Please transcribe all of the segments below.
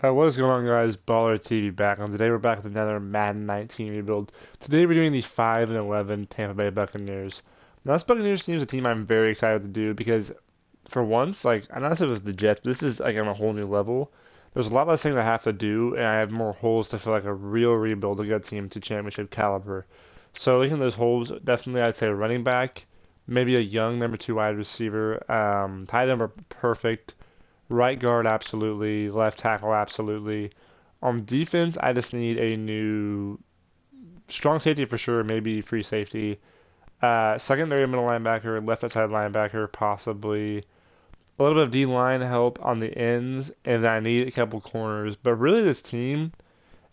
What is going on, guys? Baller TV back on. Today we're back with another Madden 19 rebuild. Today we're doing the 5-11 Tampa Bay Buccaneers. Now this Buccaneers team is a team I'm very excited to do because for once, like I know I said it was the Jets, but this is like on a whole new level. There's a lot less things I have to do, and I have more holes to feel like a real rebuild to get a team to championship caliber. So looking at those holes, definitely I'd say running back, maybe a young number two wide receiver. Tight end are perfect. Right guard, absolutely. Left tackle, absolutely. On defense, I just need a new strong safety for sure, maybe free safety. Secondary middle linebacker, left outside linebacker, possibly. A little bit of D line help on the ends, and I need a couple corners. But really, this team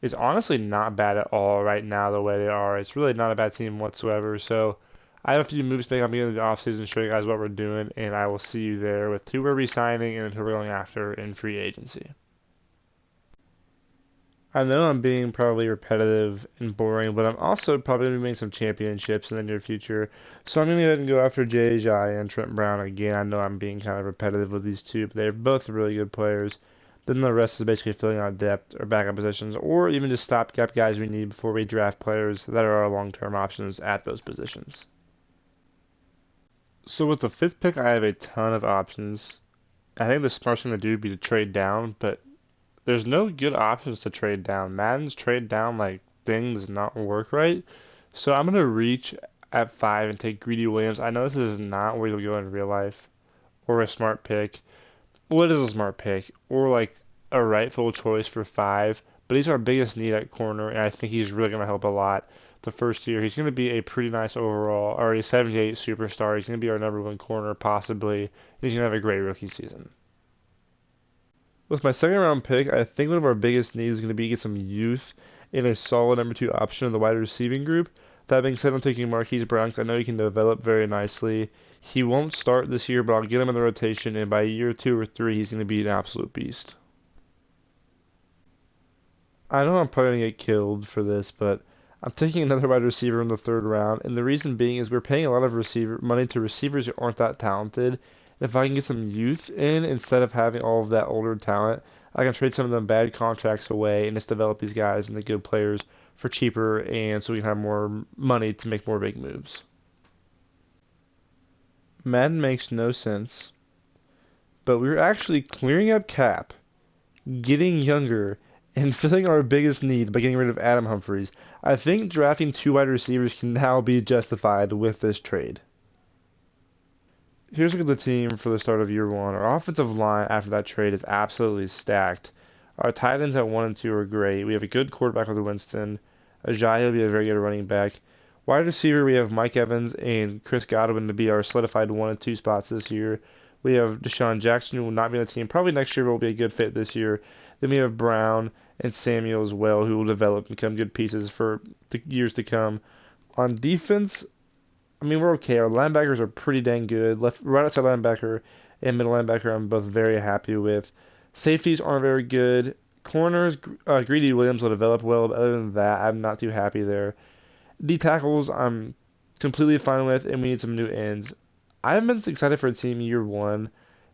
is honestly not bad at all right now, the way they are. It's really not a bad team whatsoever. So I have a few moves to make on the beginning of the offseason, show you guys what we're doing, and I will see you there with who we're re-signing and who we're going after in free agency. I know I'm being probably repetitive and boring, but I'm also probably going to be making some championships in the near future. So I'm going to go ahead and go after Jai and Trent Brown again. I know I'm being kind of repetitive with these two, but they're both really good players. Then the rest is basically filling out depth or backup positions, or even just stopgap guys we need before we draft players that are our long-term options at those positions. So with the fifth pick, I have a ton of options. I think the smart thing to do would be to trade down, but there's no good options to trade down. Madden's trade down like thing does not work right. So I'm gonna reach at 5 and take Greedy Williams. I know this is not where you'll go in real life or a smart pick. What is a smart pick? Or like a rightful choice for 5. But he's our biggest need at corner, and I think he's really gonna help a lot. The first year, he's gonna be a pretty nice overall, or a 78 superstar. He's gonna be our number one corner possibly. And he's gonna have a great rookie season. With my second round pick, I think one of our biggest needs is going to be get some youth in a solid number two option in the wide receiving group. That being said, I'm taking Marquise Brown because I know he can develop very nicely. He won't start this year, but I'll get him in the rotation, and by year 2 or 3, he's going to be an absolute beast. I know I'm probably going to get killed for this, but I'm taking another wide receiver in the third round, and the reason being is we're paying a lot of receiver money to receivers who aren't that talented. If I can get some youth in instead of having all of that older talent, I can trade some of them bad contracts away and just develop these guys into good players for cheaper, and so we can have more money to make more big moves. Madden makes no sense, but we're actually clearing up cap, getting younger, and filling our biggest need by getting rid of Adam Humphries. I think drafting two wide receivers can now be justified with this trade. Here's a look at the team for the start of year one. Our offensive line after that trade is absolutely stacked. Our tight ends at 1 and 2 are great. We have a good quarterback with Winston. Ajayi will be a very good running back. Wide receiver, we have Mike Evans and Chris Godwin to be our solidified 1 and 2 spots this year. We have Deshaun Jackson, who will not be on the team probably next year, but will be a good fit this year. Then we have Brown and Samuel as well, who will develop and become good pieces for the years to come. On defense, I mean, we're okay. Our linebackers are pretty dang good. Right outside linebacker and middle linebacker, I'm both very happy with. Safeties aren't very good. Corners, Greedy Williams will develop well, but other than that, I'm not too happy there. D tackles, I'm completely fine with, and we need some new ends. I've been excited for the team year one,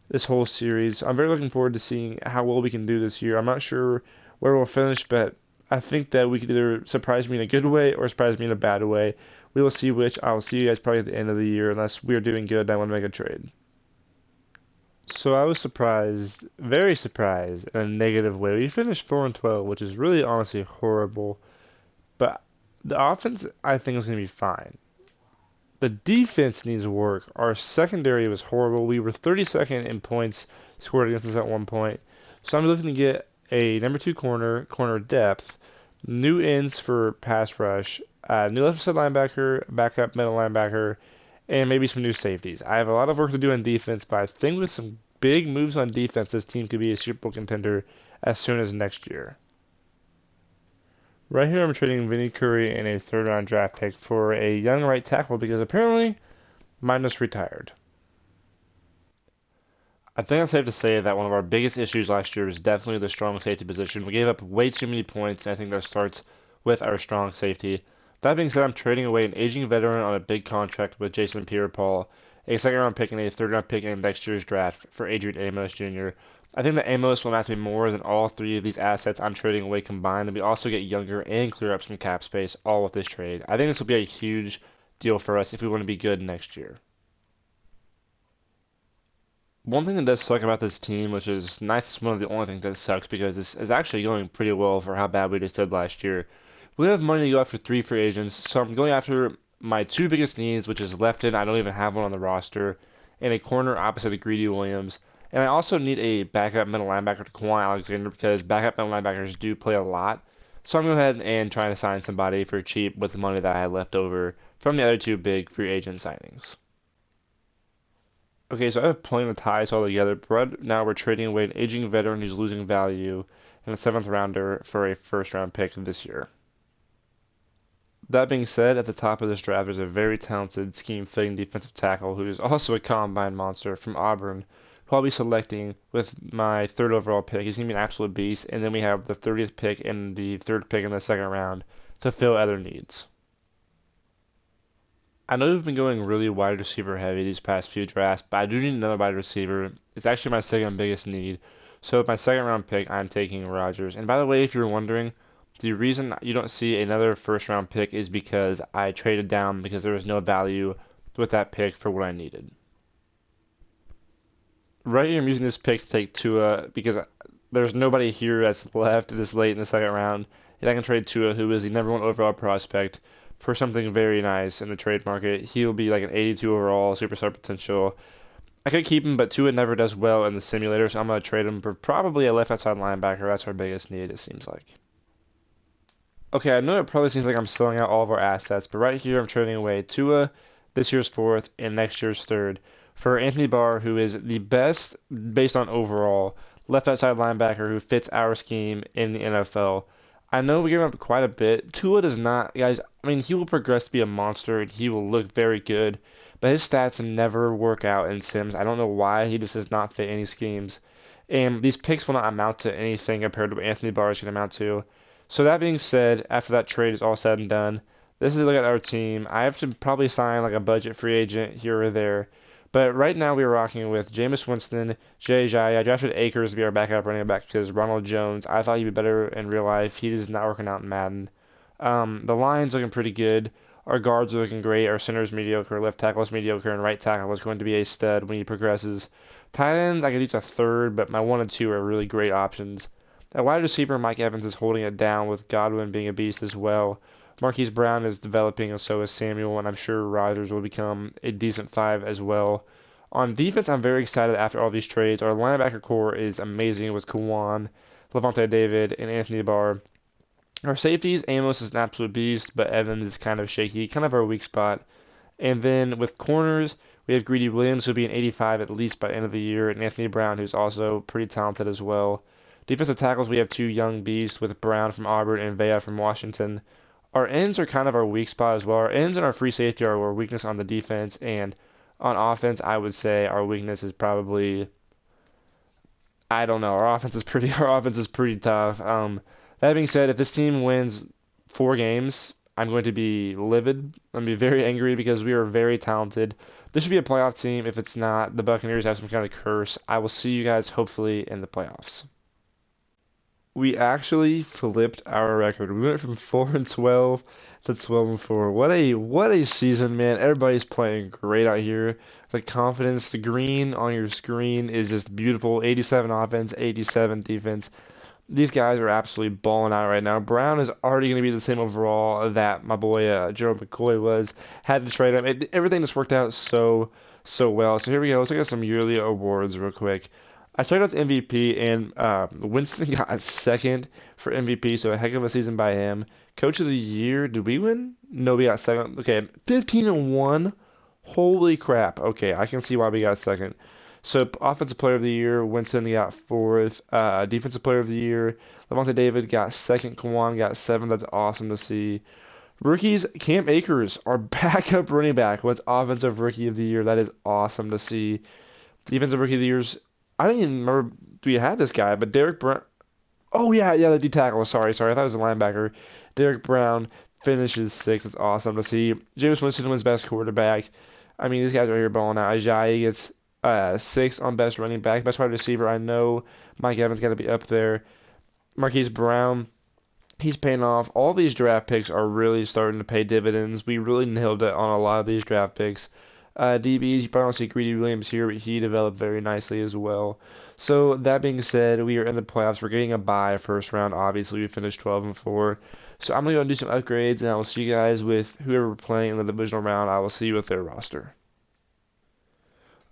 this whole series. I'm very looking forward to seeing how well we can do this year. I'm not sure where we'll finish, but I think that we could either surprise me in a good way or surprise me in a bad way. We will see which. I will see you guys probably at the end of the year unless we are doing good and I want to make a trade. So I was surprised, very surprised in a negative way. We finished 4 and 12, which is really honestly horrible. But the offense I think is going to be fine. The defense needs work. Our secondary was horrible. We were 32nd in points scored against us at one point. So I'm looking to get a number two corner depth, new ends for pass rush, new left side linebacker, backup middle linebacker, and maybe some new safeties. I have a lot of work to do on defense, but I think with some big moves on defense, this team could be a Super Bowl contender as soon as next year. Right here, I'm trading Vinny Curry in a third round draft pick for a young right tackle because apparently mine just retired. I think it's safe to say that one of our biggest issues last year was definitely the strong safety position. We gave up way too many points, and I think that starts with our strong safety. That being said, I'm trading away an aging veteran on a big contract with Jason Pierre-Paul, a second round pick and a third round pick in next year's draft for Adrian Amos Jr. I think the Amos will match me more than all three of these assets I'm trading away combined, and we also get younger and clear up some cap space all with this trade. I think this will be a huge deal for us if we want to be good next year. One thing that does suck about this team, which is nice, is one of the only things that sucks because this is actually going pretty well for how bad we just did last year. We have money to go after three free agents, so I'm going after my two biggest needs, which is left end. I don't even have one on the roster, and a corner opposite of Greedy Williams. And I also need a backup middle linebacker to Kawhi Alexander because backup middle linebackers do play a lot. So I'm going ahead and try to sign somebody for cheap with the money that I had left over from the other two big free agent signings. Okay, so I have plenty of ties all together, but right now we're trading away an aging veteran who's losing value and a seventh rounder for a first round pick this year. That being said, at the top of this draft is a very talented, scheme-fitting defensive tackle who is also a combine monster from Auburn, who I'll be selecting with my third overall pick. He's going to be an absolute beast, and then we have the 30th pick and the third pick in the second round to fill other needs. I know we've been going really wide receiver heavy these past few drafts, but I do need another wide receiver. It's actually my second biggest need. So with my second round pick, I'm taking Rodgers. And by the way, if you're wondering, the reason you don't see another first round pick is because I traded down because there was no value with that pick for what I needed. Right here, I'm using this pick to take Tua because there's nobody here that's left this late in the second round. And I can trade Tua, who is the number one overall prospect, for something very nice in the trade market. He'll be like an 82 overall, superstar potential. I could keep him, but Tua never does well in the simulator, so I'm going to trade him for probably a left outside linebacker. That's our biggest need, it seems like. Okay, I know it probably seems like I'm selling out all of our assets, but right here I'm trading away Tua, this year's fourth, and next year's third, for Anthony Barr, who is the best, based on overall, left outside linebacker who fits our scheme in the NFL. I know we give him up quite a bit. Tua does not, guys. I mean, he will progress to be a monster and he will look very good, but his stats never work out in Sims. I don't know why. He just does not fit any schemes. And these picks will not amount to anything compared to what Anthony Barr is going to amount to. So that being said, after that trade is all said and done, this is a look at our team. I have to probably sign like a budget free agent here or there. But right now we are rocking with Jameis Winston, Jay Ajayi. I drafted Akers to be our backup running back because Ronald Jones, I thought he'd be better in real life. He is not working out in Madden. The line's looking pretty good. Our guards are looking great. Our center's mediocre. Left tackle's mediocre. And right tackle is going to be a stud when he progresses. Tight ends, I could use a third, but my 1 and 2 are really great options. At wide receiver, Mike Evans is holding it down with Godwin being a beast as well. Marquise Brown is developing, and so is Samuel, and I'm sure Rodgers will become a decent 5 as well. On defense, I'm very excited after all these trades. Our linebacker core is amazing with Kawan, Levante David, and Anthony Barr. Our safeties, Amos is an absolute beast, but Evans is kind of shaky, kind of our weak spot. And then with corners, we have Greedy Williams, who'll be an 85 at least by the end of the year, and Anthony Brown, who's also pretty talented as well. Defensive tackles, we have two young beasts with Brown from Auburn and Vea from Washington. Our ends are kind of our weak spot as well. Our ends and our free safety are our weakness on the defense, and on offense, I would say our weakness is probably, I don't know. Our offense is pretty tough. That being said, if this team wins 4 games, I'm going to be livid. I'm going to be very angry because we are very talented. This should be a playoff team. If it's not, the Buccaneers have some kind of curse. I will see you guys hopefully in the playoffs. We actually flipped our record. We went from 4-12 to 12-4. What a season, man! Everybody's playing great out here. The confidence, the green on your screen is just beautiful. 87 offense, 87 defense. These guys are absolutely balling out right now. Brown is already going to be the same overall that my boy Gerald McCoy was. Had to trade him. Everything just worked out so well. So here we go. Let's look at some yearly awards real quick. I started with MVP, and Winston got second for MVP, so a heck of a season by him. Coach of the Year, did we win? No, we got second. Okay, 15-1. Holy crap. Okay, I can see why we got second. So, Offensive Player of the Year, Winston got fourth. Defensive Player of the Year, Levante David got second. Kawan got seventh. That's awesome to see. Rookies, Cam Akers, our backup running back, was Offensive Rookie of the Year. That is awesome to see. Defensive Rookie of the Year's, I didn't even remember we had this guy, but Derek Brown. Oh, yeah, the D tackle. Sorry. I thought it was a linebacker. Derek Brown finishes sixth. It's awesome to see. Jameis Winston wins best quarterback. I mean, these guys are here balling out. Ajayi gets six on best running back, best wide receiver. I know Mike Evans got to be up there. Marquise Brown, he's paying off. All these draft picks are really starting to pay dividends. We really nailed it on a lot of these draft picks. DBs, you probably don't see Greedy Williams here, but he developed very nicely as well. So that being said, we are in the playoffs. We're getting a bye first round. Obviously, we finished 12-4. So I'm gonna go and do some upgrades, and I will see you guys with whoever we're playing in the divisional round. I will see you with their roster.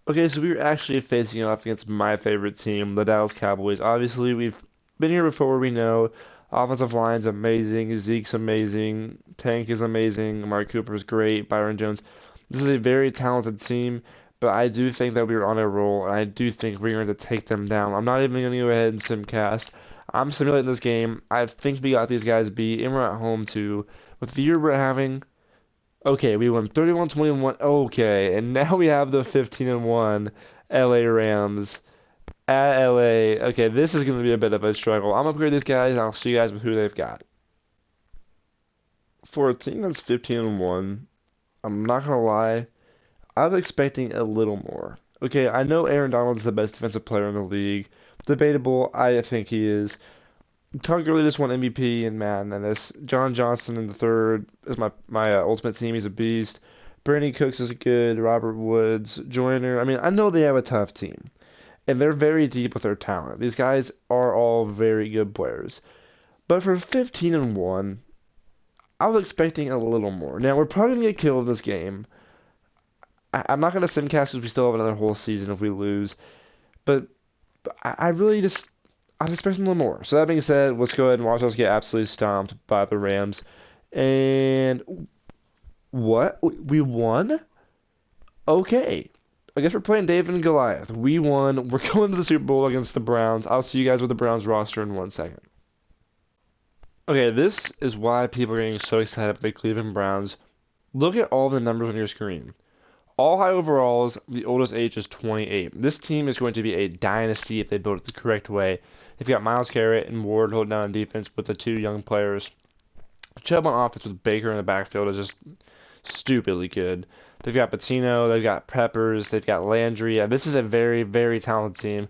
Okay, so we were actually facing off against my favorite team, the Dallas Cowboys. Obviously, we've been here before. We know offensive line's amazing, Zeke's amazing, Tank is amazing, Amari Cooper's great, Byron Jones. This is a very talented team, but I do think that we are on a roll, and I do think we're going to take them down. I'm not even going to go ahead and simcast. I'm simulating this game. I think we got these guys beat, and we're at home too. With the year we're having, okay, we won 31-21. Okay, and now we have the 15-1 LA Rams at LA. Okay, this is going to be a bit of a struggle. I'm going to upgrade these guys, and I'll see you guys with who they've got. For a team that's 15-1, I'm not gonna lie, I was expecting a little more. Okay, I know Aaron Donald is the best defensive player in the league. Debatable, I think he is. Todd Gurley just won MVP in Madden, and this John Johnson in the third is my ultimate team. He's a beast. Brandon Cooks is good. Robert Woods, Joyner. I mean, I know they have a tough team, and they're very deep with their talent. These guys are all very good players. But for 15-1, I was expecting a little more. Now, we're probably going to get killed in this game. I'm not going to simcast because we still have another whole season if we lose. But I really just, I was expecting a little more. So that being said, let's go ahead and watch us get absolutely stomped by the Rams. And what? We won? Okay. I guess we're playing David and Goliath. We won. We're going to the Super Bowl against the Browns. I'll see you guys with the Browns roster in 1 second. Okay, this is why people are getting so excited about the Cleveland Browns. Look at all the numbers on your screen. All high overalls, the oldest age is 28. This team is going to be a dynasty if they build it the correct way. They've got Myles Garrett and Ward holding down defense with the two young players. Chubb on offense with Baker in the backfield is just stupidly good. They've got Patino, they've got Peppers, they've got Landry. This is a very, very talented team.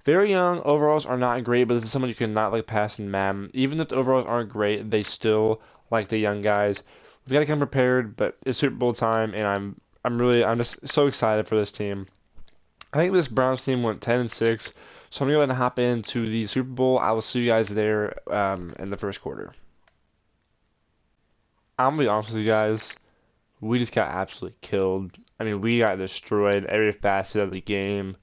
Very young, overalls are not great, but this is someone you cannot like pass in Madden. Even if the overalls aren't great, they still like the young guys. We've got to come prepared, but it's Super Bowl time, and I'm just so excited for this team. I think this Browns team went 10-6, so I'm going to hop into the Super Bowl. I will see you guys there in the first quarter. I'm going to be honest with you guys. We just got absolutely killed. I mean, we got destroyed every facet of the game.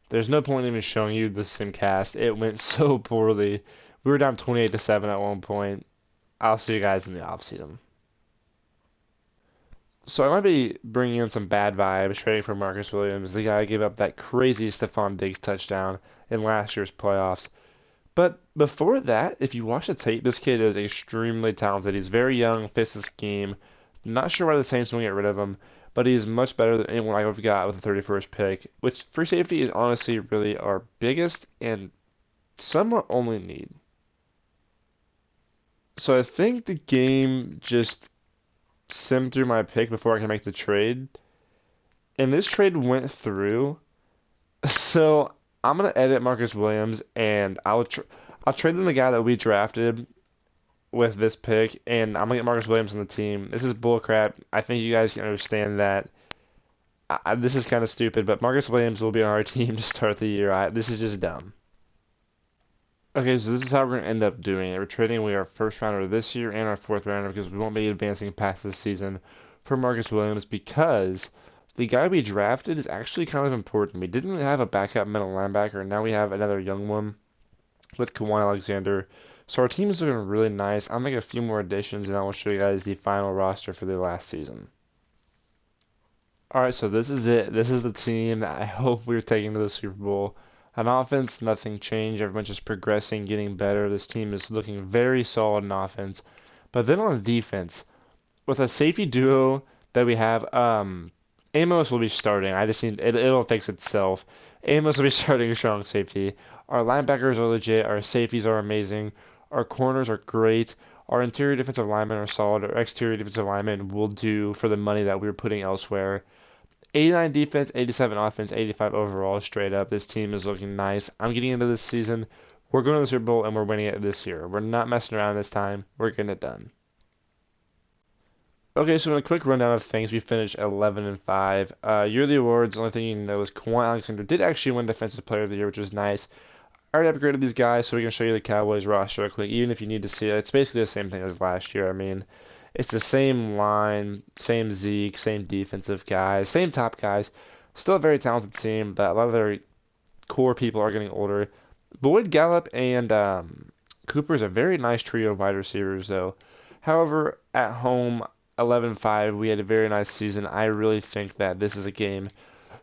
There's no point in even showing you the simcast. It went so poorly. We were down 28-7 at one point. I'll see you guys in the offseason. So I might be bringing in some bad vibes trading for Marcus Williams, the guy who gave up that crazy Stephon Diggs touchdown in last year's playoffs. But before that, if you watch the tape, this kid is extremely talented. He's very young, fits the scheme. Not sure why the Saints won't get rid of him, but he's much better than anyone I've got with the 31st pick, which free safety is honestly really our biggest and somewhat only need. So I think the game just simmed through my pick before I can make the trade, and this trade went through. So I'm gonna edit Marcus Williams, and I'll trade them the guy that we drafted with this pick, and I'm gonna get Marcus Williams on the team. This is bullcrap. I think you guys can understand that. This is kind of stupid, but Marcus Williams will be on our team to start the year. This is just dumb. Okay, so this is how we're gonna end up doing it. We're trading away our first rounder this year and our fourth rounder because we won't be advancing past this season for Marcus Williams because the guy we drafted is actually kind of important. We didn't really have a backup middle linebacker, and now we have another young one with Kawhi Alexander. So our team is looking really nice. I'll make a few more additions, and I will show you guys the final roster for the last season. Alright, so this is it. This is the team that I hope we're taking to the Super Bowl. On offense, nothing changed. Everyone's just progressing, getting better. This team is looking very solid in offense. But then on defense, with a safety duo that we have, Amos will be starting. I just need it'll fix itself. Amos will be starting strong safety. Our linebackers are legit. Our safeties are amazing. Our corners are great. Our interior defensive linemen are solid. Our exterior defensive linemen will do for the money that we're putting elsewhere. 89 defense, 87 offense, 85 overall straight up. This team is looking nice. I'm getting into this season. We're going to the Super Bowl and we're winning it this year. We're not messing around this time. We're getting it done. Okay, so in a quick rundown of things, we finished 11 and 5. Yearly awards, the only thing you know is Kawhi Alexander did actually win Defensive Player of the Year, which was nice. I already upgraded these guys, so we can show you the Cowboys roster real quick, even if you need to see it. It's basically the same thing as last year. I mean, it's the same line, same Zeke, same defensive guys, same top guys. Still a very talented team, but a lot of their core people are getting older. Boyd, Gallup, and Cooper is a very nice trio of wide receivers, though. However, at home, 11-5, we had a very nice season. I really think that this is a game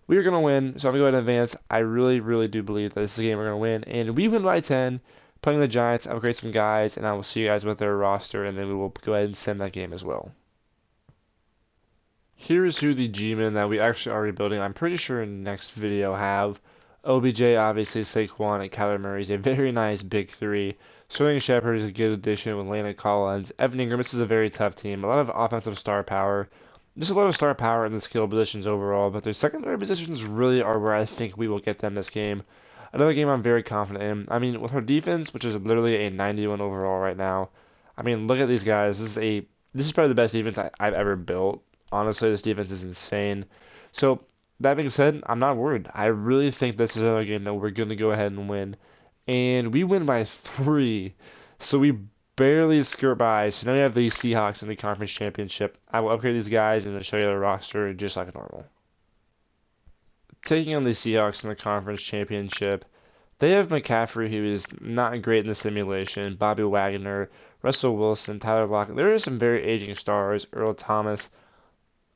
we are going to win, so I'm going to go ahead and advance. I really, really do believe that this is a game we're going to win, and we win by 10, playing the Giants. I'll upgrade some guys, and I will see you guys with their roster, and then we will go ahead and send that game as well. Here's who the G-men that we actually are rebuilding. I'm pretty sure in the next video have OBJ, obviously, Saquon, and Kyler Murray is a very nice big three. Sterling Shepard is a good addition with Landon Collins. Evan Ingram, this is a very tough team. A lot of offensive star power. There's a lot of star power in the skill positions overall, but their secondary positions really are where I think we will get them this game. Another game I'm very confident in. I mean, with our defense, which is literally a 91 overall right now. I mean, look at these guys. This is probably the best defense I've ever built. Honestly, this defense is insane. So, that being said, I'm not worried. I really think this is another game that we're going to go ahead and win. And we win by 3. So we barely skirt by. So now we have the Seahawks in the conference championship. I will upgrade these guys and then show you the roster just like normal. Taking on the Seahawks in the conference championship, they have McCaffrey, who is not great in the simulation, Bobby Wagner, Russell Wilson, Tyler Lockett. There are some very aging stars, Earl Thomas.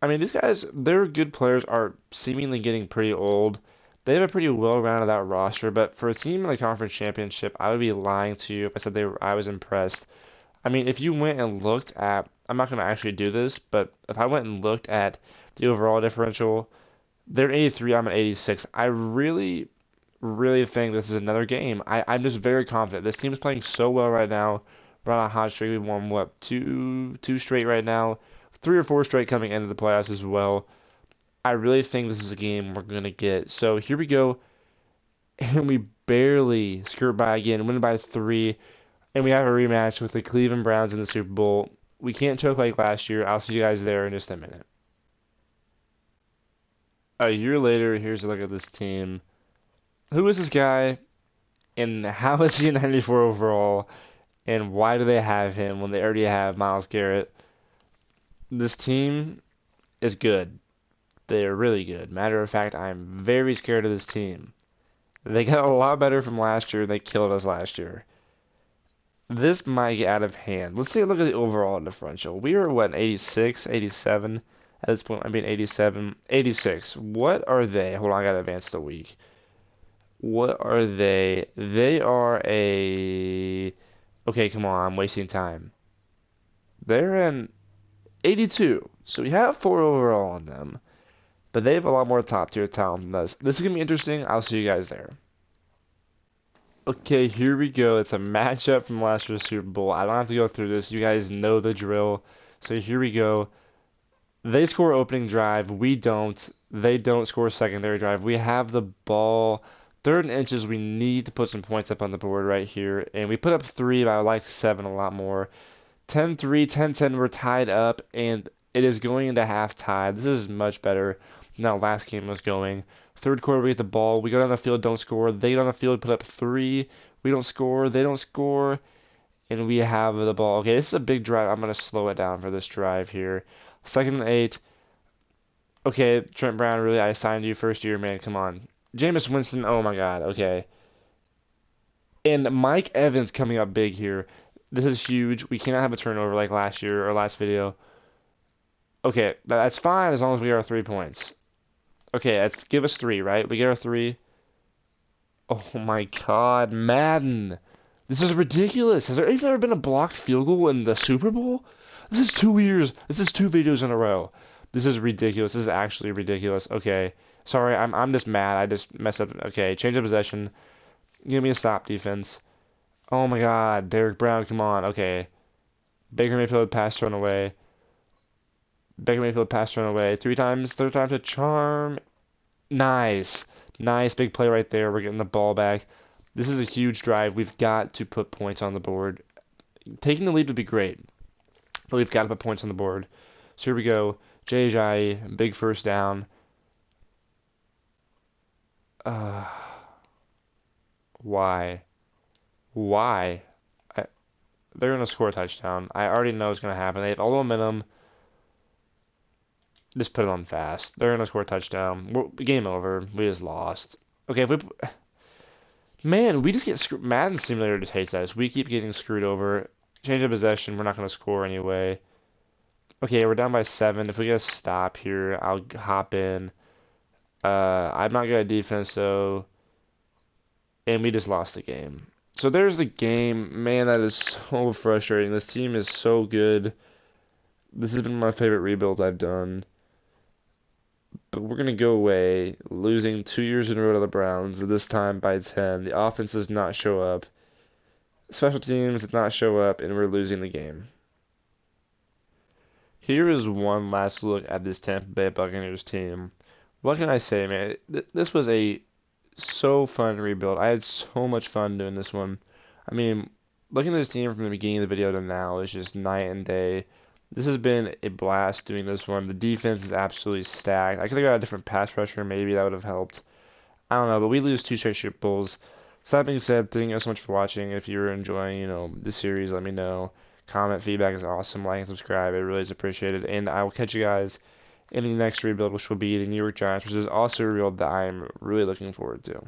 I mean, these guys, their good players are seemingly getting pretty old. They have a pretty well-rounded out roster, but for a team in the conference championship, I would be lying to you if I said I was impressed. I mean, if you went and looked at, I'm not going to actually do this, but if I went and looked at the overall differential, they're 83, I'm at 86. I really, really think this is another game. I'm just very confident. This team is playing so well right now. We're on a hot streak. We've won, what, two straight right now? 3 or 4 straight coming into the playoffs as well. I really think this is a game we're going to get. So here we go. And we barely skirt by again, win by 3. And we have a rematch with the Cleveland Browns in the Super Bowl. We can't choke like last year. I'll see you guys there in just a minute. A year later, here's a look at this team. Who is this guy? And how is he 94 overall? And why do they have him when they already have Myles Garrett? This team is good. They are really good. Matter of fact, I'm very scared of this team. They got a lot better from last year. They killed us last year. This might get out of hand. Let's take a look at the overall differential. We are, what, 86, 87? At this point, I mean 87, 86. What are they? Hold on, I gotta advance the week. What are they? They are a... Okay, come on, I'm wasting time. They're in 82. So we have 4 overall on them. But they have a lot more top tier talent than us. This is going to be interesting. I'll see you guys there. Okay, here we go. It's a matchup from last year's Super Bowl. I don't have to go through this. You guys know the drill. So here we go. They score opening drive. We don't. They don't score secondary drive. We have the ball. 3rd and inches. We need to put some points up on the board right here. And we put up 3, but I would like 7 a lot more. 10-3, 10-10. We're tied up. And it is going into half tied. This is much better than that last game was going. 3rd quarter, we get the ball. We go down the field, don't score. They get on the field, put up 3. We don't score. They don't score. And we have the ball. Okay, this is a big drive. I'm going to slow it down for this drive here. 2nd and 8. Okay, Trent Brown, really, I signed you first year, man. Come on. Jameis Winston, oh my God. Okay. And Mike Evans coming up big here. This is huge. We cannot have a turnover like last year or last video. Okay, that's fine as long as we get our 3 points. Okay, give us 3, right? We get our 3. Oh my God, Madden. This is ridiculous. Has there even ever been a blocked field goal in the Super Bowl? This is 2 years. This is 2 videos in a row. This is ridiculous. This is actually ridiculous. Okay, sorry, I'm just mad. I just messed up. Okay, change of possession. Give me a stop defense. Oh my God, Derek Brown, come on. Okay, Baker Mayfield pass thrown away. Baker Mayfield pass run away 3 times, third time's a charm. Nice. Nice big play right there. We're getting the ball back. This is a huge drive. We've got to put points on the board. Taking the lead would be great, but we've got to put points on the board. So here we go. Jay Ajayi, big first down. Uh, why? Why? I, they're going to score a touchdown. I already know it's going to happen. They have all the momentum. Just put it on fast. They're going to score a touchdown. Game over. We just lost. Okay, if we... Man, we just get screwed. Madden Simulator just hates us. We keep getting screwed over. Change of possession. We're not going to score anyway. Okay, we're down by 7. If we get a stop here, I'll hop in. I'm not good at defense, though. And we just lost the game. So there's the game. Man, that is so frustrating. This team is so good. This has been my favorite rebuild I've done. But we're going to go away, losing 2 years in a row to the Browns, this time by 10. The offense does not show up. Special teams did not show up, and we're losing the game. Here is one last look at this Tampa Bay Buccaneers team. What can I say, man? This was a so fun rebuild. I had so much fun doing this one. I mean, looking at this team from the beginning of the video to now is just night and day. This has been a blast doing this one. The defense is absolutely stacked. I could have got a different pass rusher. Maybe that would have helped. I don't know, but we lose 2 straight Super Bowls. So that being said, thank you guys so much for watching. If you're enjoying, this series, let me know. Comment, feedback is awesome. Like and subscribe. It really is appreciated. And I will catch you guys in the next rebuild, which will be the New York Giants, which is also a rebuild that I am really looking forward to.